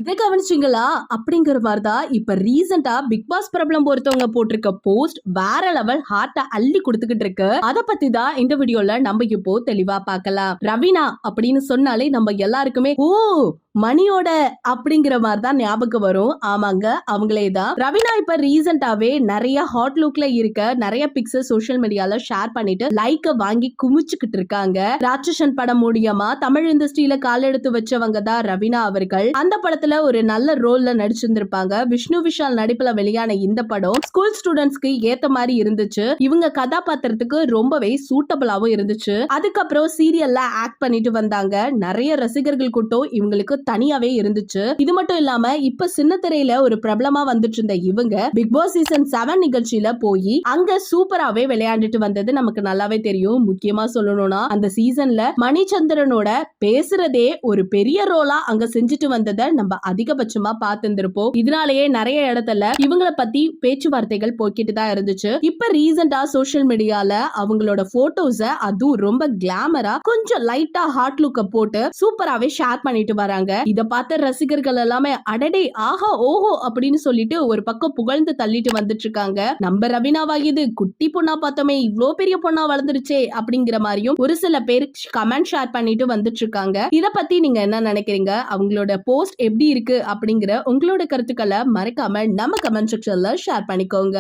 இதை கவனிச்சிங்களா அப்படிங்கிற மாதிரிதான் இப்ப ரீசெண்டா பிக் பாஸ் பிரபலம் ஒருத்தவங்க போட்டிருக்க போஸ்ட் வேற லெவல் ஹார்ட்ட அள்ளி கொடுத்துக்கிட்டு இருக்கு. அதை பத்தி தான் இந்த வீடியோல நம்ம இப்போ தெளிவா பார்க்கலாம். ரவீனா அப்படின்னு சொன்னாலே நம்ம எல்லாருக்குமே ஓ மணியோட அப்படிங்கிற மாதிரி தான் ஞாபகம் வரும். ஆமாங்க, அவங்களே தான். ரவீனா இப்ப ரீசெண்டாவே நிறைய ஹாட் லுக்ல இருக்க நிறைய பிக்சர் சோசியல் மீடியால ஷேர் பண்ணிட்டு லைக்க வாங்கி குமிச்சுக்கிட்டு இருக்காங்க. ராட்சசன் படம் மூலியமா தமிழ் இண்டஸ்ட்ரியில கால் எடுத்து வச்சவங்க தான் ரவீனா அவர்கள். அந்த படத்துல ஒரு நல்ல ரோல்ல நடிச்சிருந்திருப்பாங்க. விஷ்ணு விஷால் நடிப்புல வெளியான இந்த படம் ஸ்கூல் ஸ்டூடெண்ட்ஸ்க்கு ஏத்த மாதிரி இருந்துச்சு. இவங்க கதாபாத்திரத்துக்கு ரொம்பவே சூட்டபிளாவும் இருந்துச்சு. அதுக்கப்புறம் சீரியல்ல ஆக்ட் பண்ணிட்டு வந்தாங்க. நிறைய ரசிகர்கள் கூட்டம் இவங்களுக்கு தனியாவே இருந்துச்சு. இது மட்டும் இல்லாம இப்ப சின்ன திரையில ஒரு பிரபலமா வந்துட்டு இருந்த இவங்க பிக் பாஸ் சீசன் 7 நிகழ்ச்சியில போய் அங்க சூப்பராவே விளையாண்டுட்டு வந்தது நமக்கு நல்லாவே தெரியும். முக்கியமா சொல்லணும்னா அந்த சீசன்ல மணிச்சந்திரனோட பேசுறதே ஒரு பெரிய ரோலா அங்க செஞ்சுட்டு வந்ததை நம்ம அதிகபட்சமா பார்த்திருந்திருப்போம். இதனாலேயே நிறைய இடத்துல இவங்கள பத்தி பேச்சுவார்த்தைகள் போய்கிட்டு தான் இருந்துச்சு. இப்ப ரீசெண்டா சோசியல் மீடியால அவங்களோட போட்டோஸ அதுவும் ரொம்ப கிளாமரா கொஞ்சம் லைட்டா ஹாட் லுக்க போட்டு சூப்பராவே ஷேர் பண்ணிட்டு வராங்க. இத பார்த்த ரசிகர்கள் எல்லாமே அடடே ஆஹா ஓஹோ அப்படின்னு சொல்லிட்டு ஒரு பக்கம் புகழ்ந்து தள்ளிட்டு வந்துட்டு இருக்காங்க. நம்ம ரவீனாவா இது குட்டி பொண்ணா பார்த்தோமே இவ்ளோ பெரிய பொண்ணா வளர்ந்துருச்சே அப்படிங்கிற மாதிரியும் ஒரு சில பேர் கமெண்ட் ஷேர் பண்ணிட்டு வந்துட்டு இருக்காங்க. இத பத்தி நீங்க என்ன நினைக்கிறீங்க? அவங்களோட போஸ்ட் எப்படி இருக்கு அப்படிங்கிற உங்களோட கருத்துக்களை மறக்காம நம்ம கமெண்ட் செக்ஷன்ல ஷேர் பண்ணிக்கோங்க.